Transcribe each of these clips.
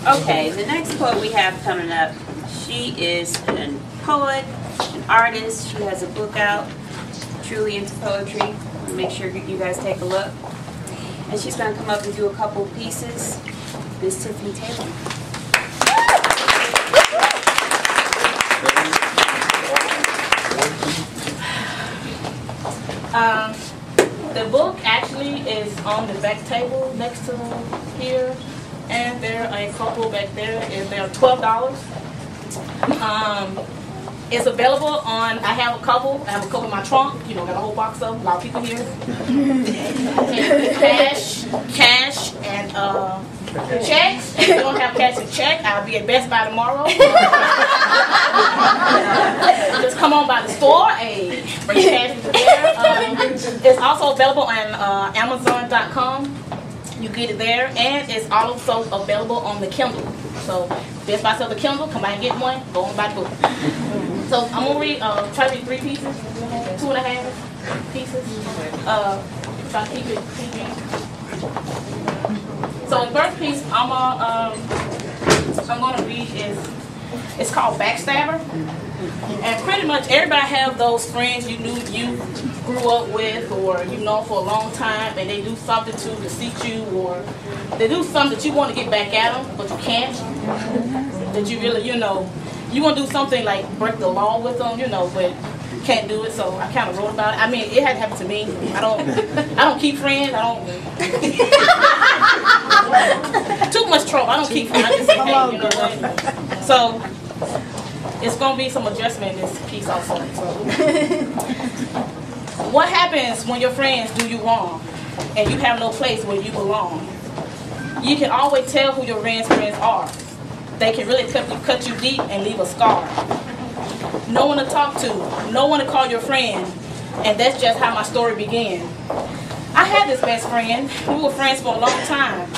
Okay, the next poet we have coming up, she is a poet, an artist. She has a book out, Truly Into Poetry. Make sure you guys take a look. And she's going to come up and do a couple pieces. Miss Tiffany Taylor. The book actually is on the back table next to here, and there are a couple back there, and they're $12. It's available on, I have a couple in my trunk, you know, got a whole box of them, a lot of people here. And cash, and checks. If you don't have cash and check, I'll be at Best Buy tomorrow. Just come on by the store and bring cash to there. It's also available on Amazon.com. You get it there, and it's also available on the Kindle. So Best Buy sells the Kindle, come by and get one, go on by the book. So I'm gonna read, try to read 3 pieces, 2.5 pieces. Try to keep it. So the first piece I'm gonna read it's called Backstabber. And pretty much everybody have those friends you grew up with, or you know for a long time, and they do something to deceive you, or they do something that you want to get back at them, but you can't. That you really, you know, you want to do something like break the law with them, you know, but can't do it. So I kind of wrote about it. I mean, it had happened to me. I don't keep friends. I don't too much trouble. I don't keep friends. I just say, hey, you know what? So it's gonna be some adjustment in this piece also. So, what happens when your friends do you wrong and you have no place where you belong? You can always tell who your friends are. They can really cut you deep and leave a scar. No one to talk to, no one to call your friend, and that's just how my story began. I had this best friend. We were friends for a long time.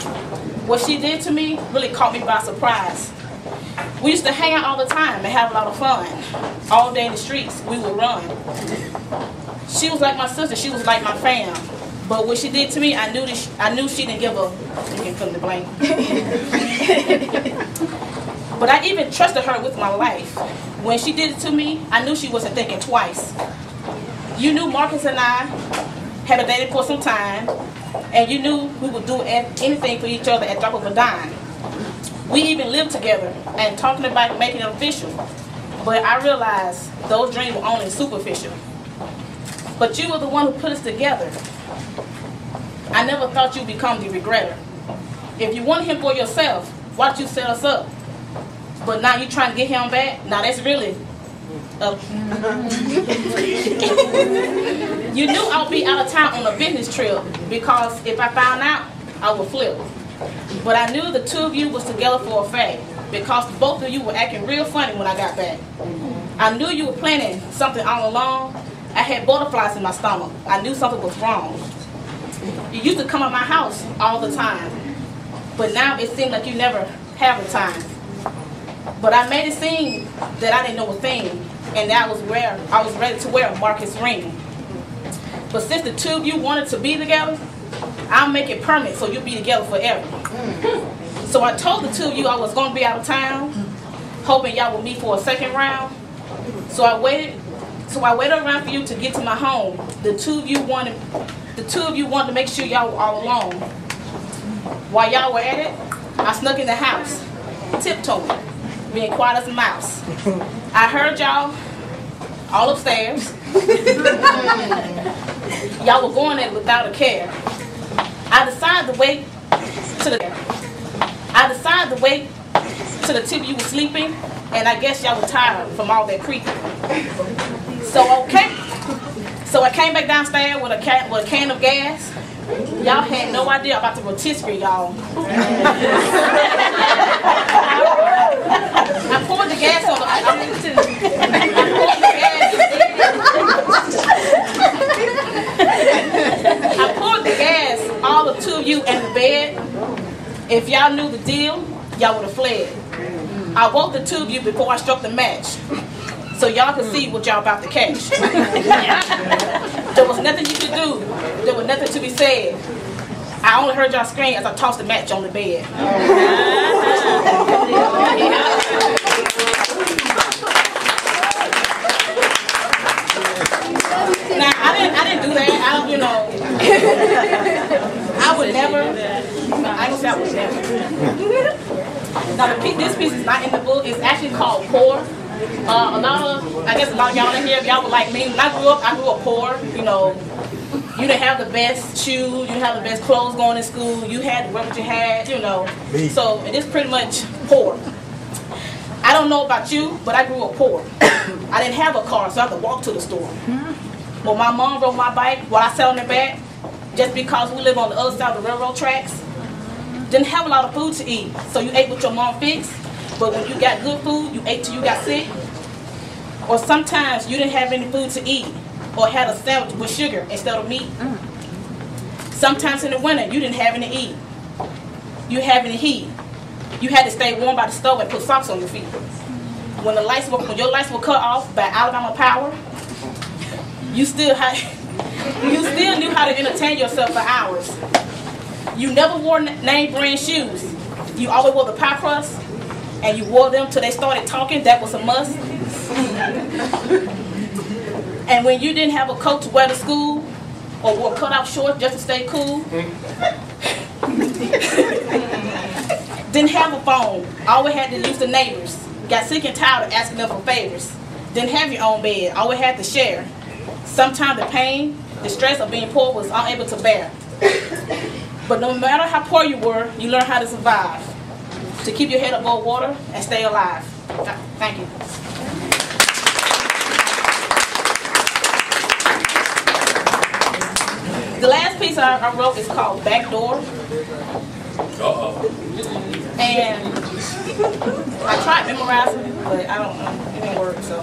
What she did to me really caught me by surprise. We used to hang out all the time and have a lot of fun. All day in the streets, we would run. She was like my sister, she was like my fam. But what she did to me, I knew she didn't give a, you can fill in the blank. But I even trusted her with my life. When she did it to me, I knew she wasn't thinking twice. You knew Marcus and I had dated for some time, and you knew we would do anything for each other at the drop of a dime. We even lived together and talking about making it official. But I realized those dreams were only superficial. But you were the one who put us together. I never thought you'd become the regretter. If you wanted him for yourself, why don't you set us up? But now you're trying to get him back? Now that's really You knew I would be out of town on a business trip, because if I found out, I would flip. But I knew the two of you was together for a fact, because both of you were acting real funny when I got back. I knew you were planning something all along. I had butterflies in my stomach. I knew something was wrong. You used to come at my house all the time, but now it seemed like you never have the time. But I made it seem that I didn't know a thing, and that I was ready to wear a Marcus ring. But since the two of you wanted to be together, I'll make it permanent so you'll be together forever. So I told the two of you I was going to be out of town, hoping y'all would meet for a second round. So I waited around for you to get to my home. The two of you wanted to make sure y'all were all alone. While y'all were at it, I snuck in the house, tiptoeing, being quiet as a mouse. I heard y'all all upstairs. Y'all were going at it without a care. I decided to wait till the two of you were sleeping, and I guess y'all were tired from all that creeping. So I came back downstairs with a can of gas. Y'all had no idea about the rotisserie, y'all. I poured the gas on I poured the gas, all the two of you in the bed. If y'all knew the deal, y'all would have fled. I woke the two of you before I struck the match, so y'all could see what y'all about to catch. There was nothing you could do. There was nothing to be said. I only heard y'all scream as I tossed the match on the bed. Now, this piece is not in the book. It's actually called Poor. I guess a lot of y'all in here, if y'all were like me, when I grew up poor. You know, you didn't have the best shoes, you didn't have the best clothes going to school, you had to work what you had, you know. So it is pretty much poor. I don't know about you, but I grew up poor. I didn't have a car, so I had to walk to the store. Well, my mom rode my bike while I sat on the back, just because we live on the other side of the railroad tracks. Didn't have a lot of food to eat, so you ate what your mom fixed. But when you got good food, you ate till you got sick. Or sometimes you didn't have any food to eat, or had a sandwich with sugar instead of meat. Sometimes in the winter, you didn't have any to eat. You have any heat. You had to stay warm by the stove and put socks on your feet. When your lights were cut off by Alabama Power, you still knew how to entertain yourself for hours. You never wore name brand shoes. You always wore the pie crust, and you wore them till they started talking. That was a must. And when you didn't have a coat to wear to school, or wore cut-off shorts just to stay cool, didn't have a phone, always had to use the neighbors. Got sick and tired of asking them for favors. Didn't have your own bed, always had to share. Sometimes the pain, the stress of being poor was unable to bear. But no matter how poor you were, you learned how to survive, to keep your head above water and stay alive. Thank you. The last piece I wrote is called Backdoor. And I tried memorizing it, but I don't know, it didn't work, so.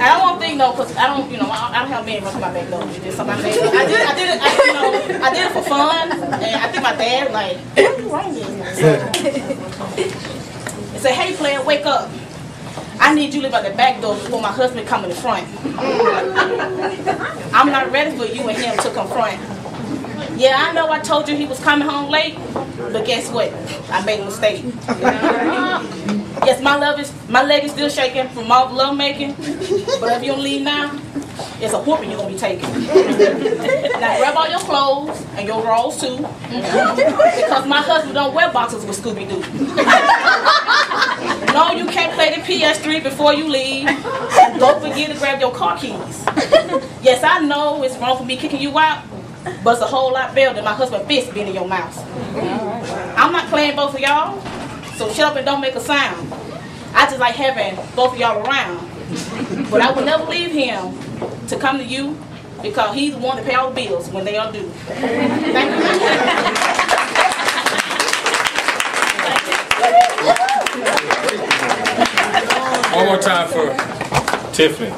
I don't want to think though, because I don't have men run to my back door. It's just something I did it for fun, and I think my dad like, what are you wrong with? It said, hey player, wake up. I need you to live at the back door before my husband come in the front. I'm not ready for you and him to confront. Yeah, I know I told you he was coming home late, but guess what? I made a mistake. Yes, my leg is still shaking from all the love making, but if you don't leave now, it's a whooping you're gonna be taking. Now grab all your clothes and your rolls too, because my husband don't wear boxes with Scooby-Doo. No, you can't play the PS3 before you leave. And don't forget to grab your car keys. Yes, I know it's wrong for me kicking you out, but it's a whole lot better than my husband's fist being in your mouth. I'm not playing both of y'all, so shut up and don't make a sound. I just like having both of y'all around. But I will never leave him to come to you, because he's the one to pay all the bills when they are due. Thank you. One more time for Tiffany.